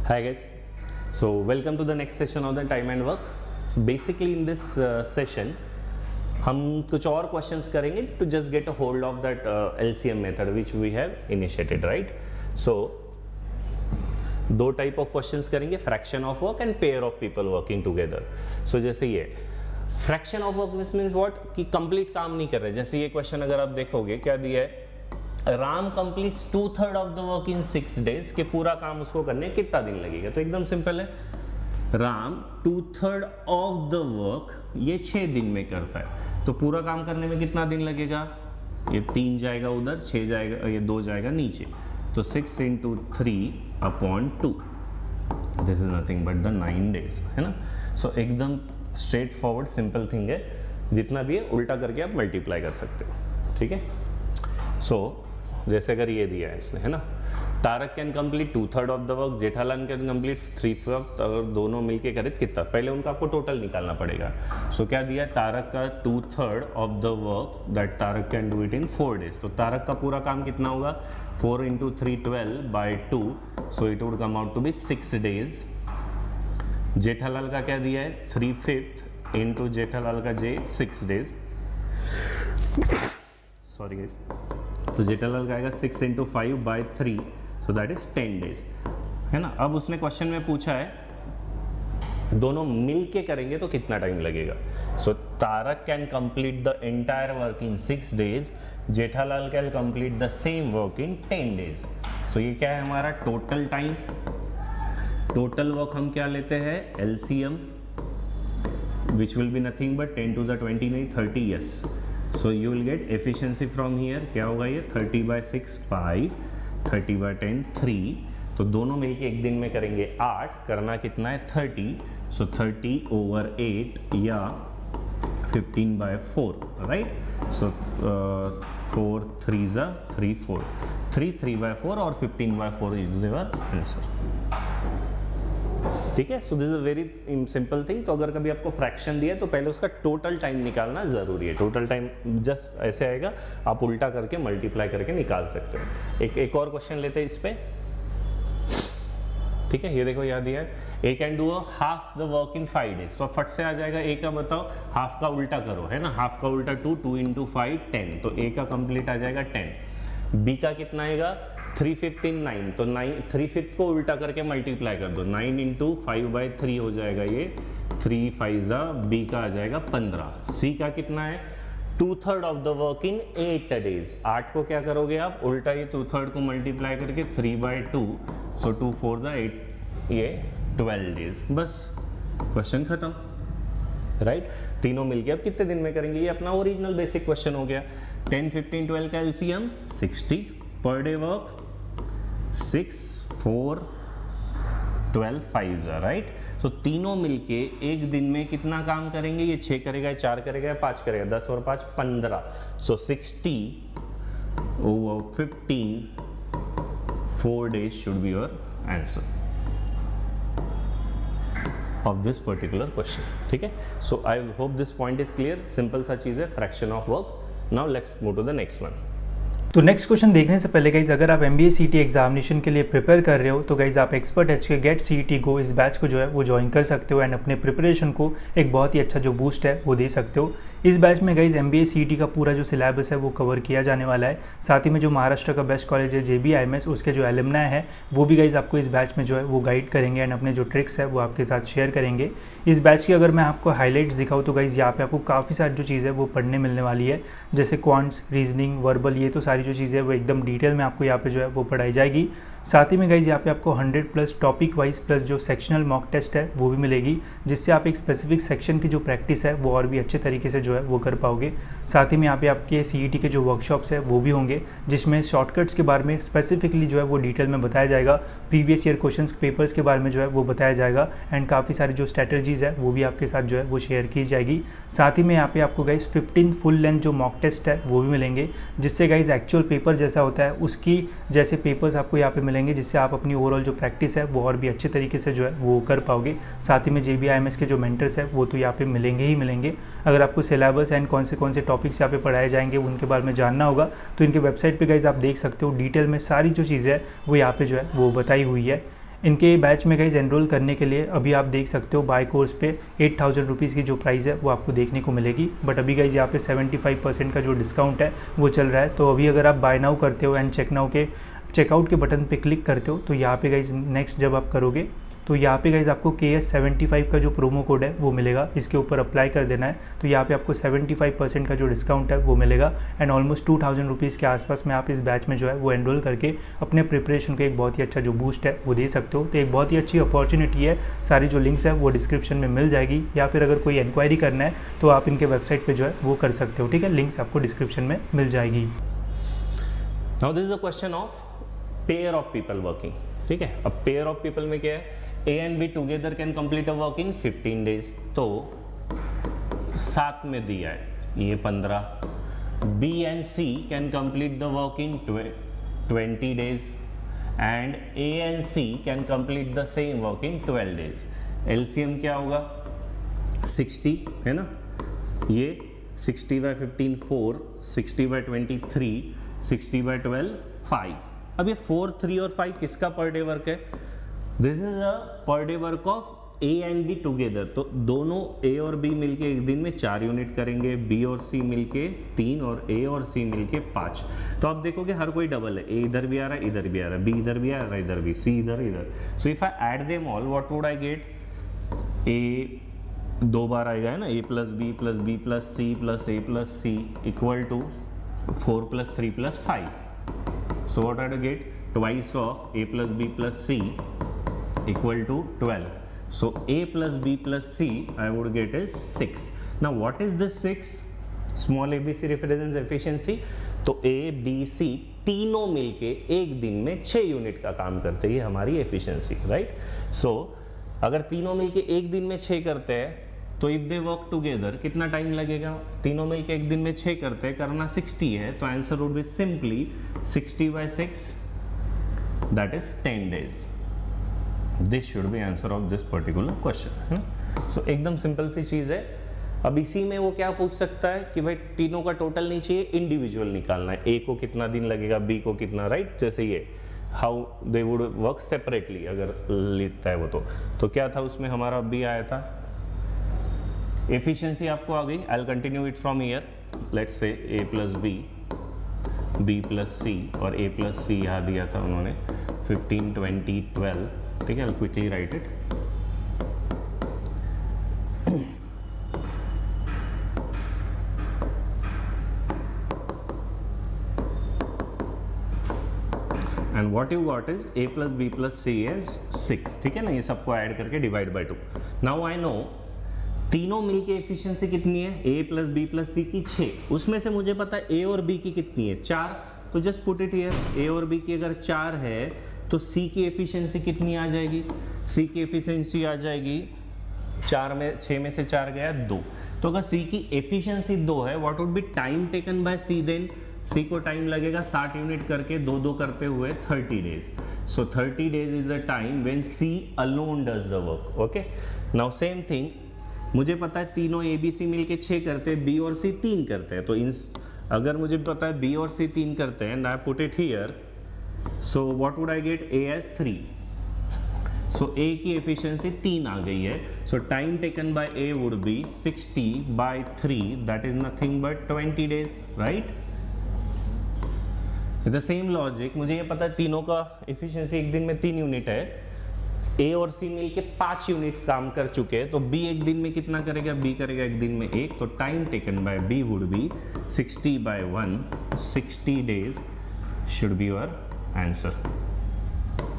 Hi guys, so welcome to the next session of the time and work. So basically in this session हम कुछ और questions करेंगे to just get a hold of that LCM method which we have initiated, right? So दो type of questions करेंगे, fraction of work and pair of people working together. So जैसे ये fraction of work means what कि complete काम नहीं कर रहे. जैसे ये question अगर आप देखोगे क्या दिया है, Ram completes 2/3 of the work in 6 days कि पूरा काम उसको करने कितना दिन लगेगा. तो एकदम सिंपल है, राम 2/3 ऑफ द वर्क ये 6 दिन में करता है, तो पूरा काम करने में कितना दिन लगेगा. ये 3 जाएगा उधर, 6 जाएगा, ये 2 जाएगा नीचे, तो 6 × 3/2 this is nothing but the 9 days है ना. सो एकदम स्ट्रेट फॉरवर्ड सिंपल थिंग है, जितना भी है उल्टा करके आप मल्टीप्लाई कर सकते हो. ठीक है. सो जैसे अगर ये दिया है इसने, है ना, Tarak can complete 2/3 of the work, Jethalal can complete 3/4. अगर दोनों मिलके करे कितना, पहले उनका आपको टोटल निकालना पड़ेगा. सो क्या दिया है, तारक का 2/3 of the work that Tarak can do it in 4 days. तो तारक का पूरा काम कितना होगा, 4 × 3 12/2. So it would come out to be 6 days. Jethalal का क्या दिया है, 3/5 इंटू जेठालाल का 6 days. Sorry guys. तो जेठालाल का आएगा 6 × 5/3, सो दैट इज 10 days है ना. अब उसने क्वेश्चन में पूछा है दोनों मिल के करेंगे तो कितना टाइम लगेगा. So Tarak can complete the entire work in 6 days, Jethalal can complete the same work in 10 days. So ये क्या है हमारा टोटल टाइम. टोटल वर्क हम क्या लेते हैं, LCM which will be nothing but 10 to the 20 नहीं 30. Yes. So you will get efficiency from here. क्या होगा ये 30/6 5, 30/10 3. तो दोनों मिलके एक दिन में करेंगे 8, करना कितना है 30. So 30/8 या 15/4, राइट. So 4 3s are 3 4, 3 3/4 और 15/4 is your answer. ठीक है. So this is a very simple thing. तो अगर कभी आपको फ्रैक्शन दिया है तो पहले उसका टोटल टाइम निकालना जरूरी है. टोटल टाइम जस्ट ऐसे आएगा, आप उल्टा करके मल्टीप्लाई करके निकाल सकते हो. एक और क्वेश्चन लेते हैं इस पे. ठीक है. ये देखो याद दिया है, A can do half the work in 5 days. तो फट से आ जाएगा, ए का बताओ हाफ का उल्टा करो, है ना. हाफ का उल्टा 2 × 5 10. तो ए का कंप्लीट आ जाएगा 10. बी का कितना आएगा 3/5 9. तो 3/5 को उल्टा करके मल्टीप्लाई कर दो, 9 × 5/3 हो जाएगा ये 3 5 बी का आ जाएगा 15. सी का कितना है 2/3 of the work in 8 days. 8 को क्या करोगे आप उल्टा, ये 2/3 को मल्टीप्लाई करके 3/2. सो 2 4 8, ये 12 days. बस क्वेश्चन खत्म, राइट. तीनों मिलके अब कितने दिन में करेंगे, ये अपना ओरिजिनल बेसिक क्वेश्चन हो गया. 10 15 12 का LCM 60 per day work 6 4 12 5, right. सो तीनों मिलके एक दिन में कितना काम करेंगे, ये 6 करेगा, 4 करेगा, 5 करेगा, 10 और 5 15. सो 60 over 15 4 days should be your answer of this particular question. ठीक है. So I hope this point is clear. Simple सा चीज है, fraction of work. Now let's move to the next one. तो नेक्स्ट क्वेश्चन देखने से पहले गाइज, अगर आप MBA CET एग्जामिनेशन के लिए प्रिपेयर कर रहे हो तो गाइज आप एक्सपर्ट एच के गेट CET गो इस बैच को जो है वो ज्वाइन कर सकते हो एंड अपने प्रिपरेशन को एक बहुत ही अच्छा जो बूस्ट है वो दे सकते हो. इस बैच में गाइज MBA CET का पूरा जो सिलेबस है वो कवर किया जाने वाला है. साथ ही में जो महाराष्ट्र का बेस्ट कॉलेज है JBIMS, उसके जो एलुमनाई है वो भी गाइज आपको इस बैच में जो है वो गाइड करेंगे एंड अपने जो ट्रिक्स है वो आपके साथ शेयर करेंगे. इस बैच की अगर मैं आपको हाईलाइट्स दिखाऊँ तो गाइज यहाँ पे आपको काफ़ी सारी जो चीज़ है वो पढ़ने मिलने वाली है, जैसे क्वांट्स, रीजनिंग, वर्बल, ये तो सारी जो चीज़ें वो एकदम डिटेल में आपको यहाँ पे जो है वो पढ़ाई जाएगी. साथ ही में गाइज यहाँ पे आपको 100+ टॉपिक वाइज प्लस जो सेक्शनल मॉक टेस्ट है वो भी मिलेगी, जिससे आप एक स्पेसिफिक सेक्शन की जो प्रैक्टिस है वो और भी अच्छे तरीके से जो है वो कर पाओगे. साथ ही में यहाँ पे आपके CET के जो वर्कशॉप्स है वो भी होंगे, जिसमें शॉर्टकट्स के बारे में स्पेसिफिकली जो है वो डिटेल में बताया जाएगा. प्रीवियस ईयर क्वेश्चंस पेपर्स के बारे में जो है वो बताया जाएगा एंड काफ़ी सारी जो स्ट्रैटेजीज़ है वो भी आपके साथ जो है वो शेयर की जाएगी. साथ ही में यहाँ पे आपको गाइज 15 फुल लेंथ जो मॉक टेस्ट है वो भी मिलेंगे, जिससे गाइज एक्चुअल पेपर जैसा होता है उसकी जैसे पेपर्स आपको यहाँ पे मिलेंगे, जिससे आप अपनी ओवरऑल जो प्रैक्टिस है वो और भी अच्छे तरीके से जो है वो कर पाओगे. साथ ही में JBIMS के जो मेंटर्स है वो तो यहाँ पे मिलेंगे ही मिलेंगे. अगर आपको सिलेबस एंड कौन से टॉपिक्स यहाँ पे पढ़ाए जाएंगे उनके बारे में जानना होगा तो इनके वेबसाइट पे गाइज आप देख सकते हो, डिटेल में सारी जो चीज़ें है वो यहाँ पे जो है वो बताई हुई है. इनके बैच में गाइज एनरोल करने के लिए अभी आप देख सकते हो बाय कोर्स पे 8,000 रुपीज़ की जो प्राइस है वो आपको देखने को मिलेगी, बट अभी गाइज यहाँ पे 75% का जो डिस्काउंट है वो चल रहा है। तो अभी अगर आप बाय नाउ करते हो एंड चेकआउट के बटन पे क्लिक करते हो तो यहाँ पे गाइज नेक्स्ट जब आप करोगे तो यहाँ पे गाइज आपको KS75 का जो प्रोमो कोड है वो मिलेगा, इसके ऊपर अप्लाई कर देना है। तो यहाँ पे आपको 75% का जो डिस्काउंट है वो मिलेगा एंड ऑलमोस्ट 2,000 रुपीज़ के आसपास में आप इस बैच में जो है वो एनरोल करके अपने प्रिपरेशन को एक बहुत ही अच्छा जो बूस्ट है वो दे सकते हो। तो एक बहुत ही अच्छी अपॉर्चुनिटी है। सारी जो लिंक्स है वो डिस्क्रिप्शन में मिल जाएगी, या फिर अगर कोई इंक्वायरी करना है तो आप इनके वेबसाइट पर जो है वो कर सकते हो। ठीक है, लिंक्स आपको डिस्क्रिप्शन में मिल जाएगी। Now this is a question of pair of people working. ठीक है, अब पेयर ऑफ पीपल में क्या है, A and B together can complete a work in 15 days। तो साथ में दिया है ये 15। B and C can complete the work in 20 days and A and C can complete the same work in 12 days। LCM क्या होगा, 60 है ना, ये 60 by 15 4, 60 by 23, 60 by 12 5। अब ये 4, 3 और 5 किसका पर डे वर्क है, this is a per day work of A and B together. तो दोनों A और B मिलके एक दिन में 4 यूनिट करेंगे, B और C मिलके 3 और A और C मिलके 5। तो आप देखोगे हर कोई डबल है, A इधर भी आ रहा है, इधर भी आ रहा है, B इधर भी आ रहा है, इधर भी, C इधर इधर। So if I add them all what would I get, A 2 बार आएगा है ना, A plus B plus B plus C plus A plus C equal to 4 plus 3 plus 5। So what I get, twice of A plus B plus C equal to 12. So A plus B plus C I would get is 6. Now what is this 6? Small ABC represents efficiency. तो A, B, C तीनों मिलके एक दिन में 6 unit का काम करते हैं, हमारी एफिशिएंसी, राइट। सो अगर तीनों मिलके एक दिन में 6 करते हैं तो इफ दे वर्क टुगेदर कितना टाइम लगेगा, तीनों मिलके एक दिन में 6 करते हैं, करना 60 है, तो answer would be simply 60 by 6, that is 10 days। This should be answer of this particular question. So एकदम सिंपल सी चीज़ है। अब इसी में वो क्या पूछ सकता है कि भाई तीनों का टोटल नहीं चाहिए, इंडिविजुअल निकालना है, A को कितना दिन लगेगा, B को कितना, राइट। जैसे ये how they would work separately अगर लिखता है वो, तो क्या था उसमें हमारा B आया था, एफिशिएंसी आपको आ गई। I will continue it from here, let's say A plus B, B plus C और A प्लस C यहाँ दिया था उन्होंने 15, 20, 12। ठीक है, I'll quickly write it। And what you got is A plus B plus C is 6। ठीक है ना, ये सबको ऐड करके divide by 2। Now I know तीनों मिलके एफिशिएंसी कितनी है, A plus B plus C की 6, उसमें से मुझे पता है A और B की कितनी है, 4। तो just put it here, A और B की अगर 4 है तो C की एफिशिएंसी कितनी आ जाएगी, C की एफिशिएंसी आ जाएगी 6 में से 4 गया 2। तो अगर C की एफिशिएंसी 2 है, what would be time taken by C then, C को टाइम लगेगा 60 यूनिट करके 2 करते हुए 30 days. So 30 days is the time when C alone does the work. Okay, now same thing, मुझे पता है तीनों ABC मिलके 6 करते हैं, B और C 3 करते हैं। तो अगर मुझे पता है B और C 3 करते हैं, and I put it here, so what would I get, A as 3। so A की एफिशिएंसी 3 आ गई है। so time taken by A would be 60 by 3, that is nothing but 20 days, right। the same logic, मुझे ये पता है तीनों का efficiency एक दिन में 3 यूनिट है, A और C मिलके 5 यूनिट काम कर चुके हैं, तो B एक दिन में कितना करेगा, B करेगा एक दिन में 1। तो time taken by B would be 60 by 1, 60 days should be your answer.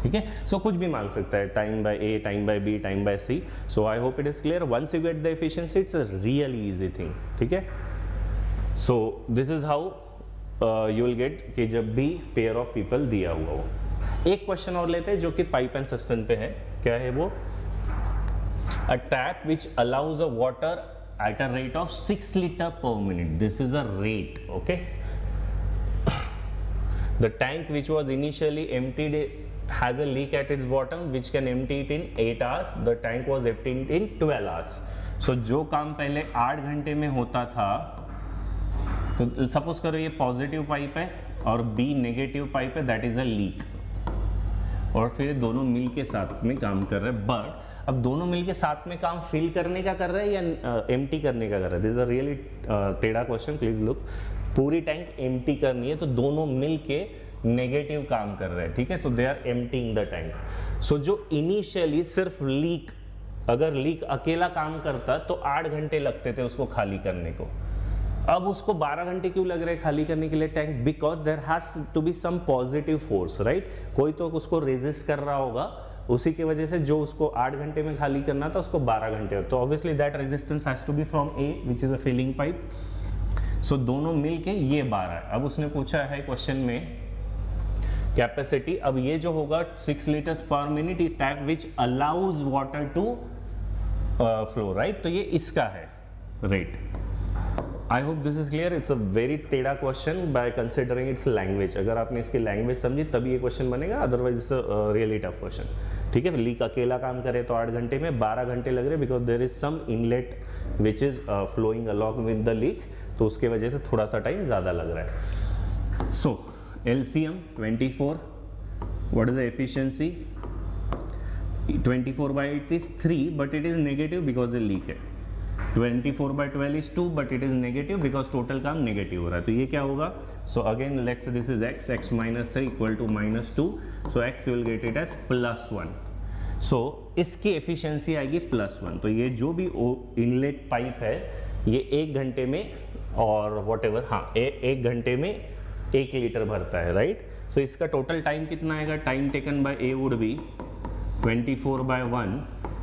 ठीक है, सो कुछ भी मान सकता है, time by A, time by B, time by C। So I hope it is clear. Once you get the efficiency it's a really easy thing. ठीक है, so this is how you will get कि जब भी pair of people दिया हुआ हो। एक question और लेते हैं जो कि पाइप एंड सिस्टम पे है। क्या है वो, अ tap which allows a water at a rate of 6 litre पर minute, this is a rate. Okay, the tank which was initially emptied has a leak at its bottom which can empty it in 8 hours, the tank was emptied in 12 hours। so जो काम पहले 8 घंटे में होता था, तो suppose करो ये पॉजिटिव पाइप है और B नेगेटिव पाइप है, दैट इज अ लीक। और फिर दोनों मिल के साथ में काम कर रहे हैं। बट अब दोनों मिल के साथ में काम फिल करने का कर रहे हैं या एम्प्टी करने का कर रहे हैं? दिस इज अ रियली टेढ़ा क्वेश्चन, प्लीज लुक। पूरी टैंक एम्प्टी करनी है तो दोनों मिल के नेगेटिव काम कर रहे हैं, ठीक है, तो they are emptying the tank. So जो इनिशियली सिर्फ लीक, अगर लीक अकेला काम करता तो 8 घंटे लगते थे उसको खाली करने को, अब उसको 12 घंटे क्यों लग रहे हैं खाली करने के लिए tank? Because there has to be some positive force, right? कोई तो उसको रेजिस्ट कर रहा होगा, उसी की वजह से जो उसको 8 घंटे में खाली करना था उसको 12 घंटे, तो obviously that resistance has to be from A which is a filling pipe. So दोनों मिल के ये 12 है। अब उसने पूछा है क्वेश्चन में कैपेसिटी, अब ये जो होगा 6 litres per minute tap which allows water to flow, right? तो ये इसका है rate. I hope this is clear. It's a very टेढ़ा question by considering its language. अगर आपने इसकी लैंग्वेज समझी तभी ये क्वेश्चन बनेगा, otherwise it's a really tough question, ठीक है? लीक अकेला काम करे तो 8 घंटे में, 12 घंटे लग रहे because there is some inlet which is flowing along with the leak, तो उसके वजह से थोड़ा सा टाइम ज़्यादा लग रहा है। सो LCM 24, what is the efficiency? 24 by 8 is 3, but it is negative because the leak है। 24 by 12 is 2, but it is negative because total काम negative हो रहा है, तो ये क्या होगा? So again let's say this is x minus 3 equal to -2, so x will get it as +1। so इसकी एफिशिएंसी आएगी +1, तो ये जो भी इनलेट पाइप है ये 1 घंटे में और whatever, हाँ 1 घंटे में 1 लीटर भरता है, राइट? सो इसका टोटल टाइम कितना आएगा? Time taken bye A would be 24 by 1,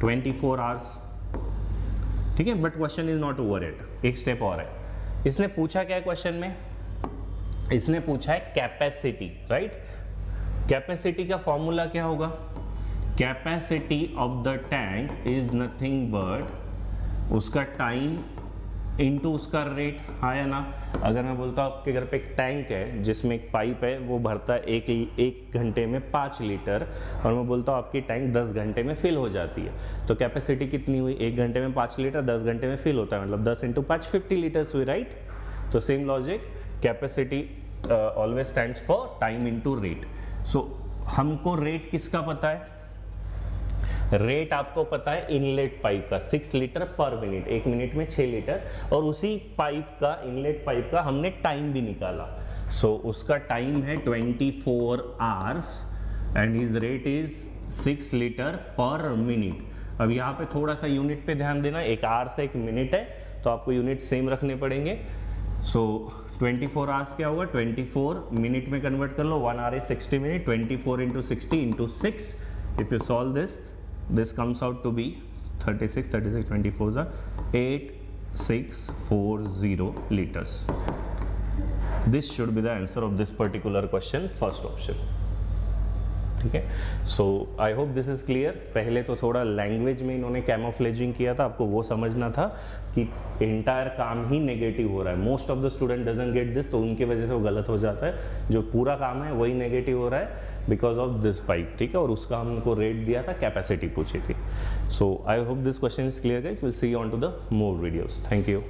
24 hours, ठीक है? But question is not over it, एक स्टेप और है। इसने पूछा क्या है क्वेश्चन में? इसने पूछा है कैपेसिटी, राइट? कैपेसिटी का फॉर्मूला क्या होगा? Capacity of the tank is nothing but उसका टाइम इनटू उसका रेट, हाँ या ना? अगर मैं बोलता हूँ आपके घर पे एक टैंक है जिसमें एक पाइप है, वो भरता है एक घंटे में 5 लीटर, और मैं बोलता हूँ आपकी टैंक 10 घंटे में फिल हो जाती है, तो कैपेसिटी कितनी हुई? 1 घंटे में 5 लीटर, 10 घंटे में फिल होता है, मतलब 10 × 5 50 लीटर्स हुई, राइट? तो same logic, capacity always stands for time into rate. So हमको रेट किसका पता है? रेट आपको पता है इनलेट पाइप का 6 लीटर पर मिनट, 1 मिनट में 6 लीटर, और उसी पाइप का, इनलेट पाइप का हमने टाइम भी निकाला। सो उसका टाइम है 24 hours and his rate is 6 litre पर मिनट। अब यहाँ पे थोड़ा सा यूनिट पे ध्यान देना, 1 आवर से 1 मिनट है तो आपको यूनिट सेम रखने पड़ेंगे। सो 24 आवर्स क्या होगा? 24 मिनट में कन्वर्ट कर लो, 1 our is 60 minute, 24 × 60 × 6, if you solve this comes out to be 36 24s are 8640 liters. This should be the answer of this particular question, first option. ठीक है? So I hope this is clear. पहले तो थोड़ा language में इन्होंने कैमोफ्लेजिंग किया था, आपको वो समझना था कि इंटायर काम ही नेगेटिव हो रहा है। Most of the student doesn't get this, तो उनकी वजह से वो गलत हो जाता है। जो पूरा काम है वही नेगेटिव हो रहा है बिकॉज ऑफ दिस पाइप, ठीक है? और उसका हमको रेट दिया था, कैपेसिटी पूछी थी। So I hope this question is clear guys. Will see you on to the more videos. Thank you.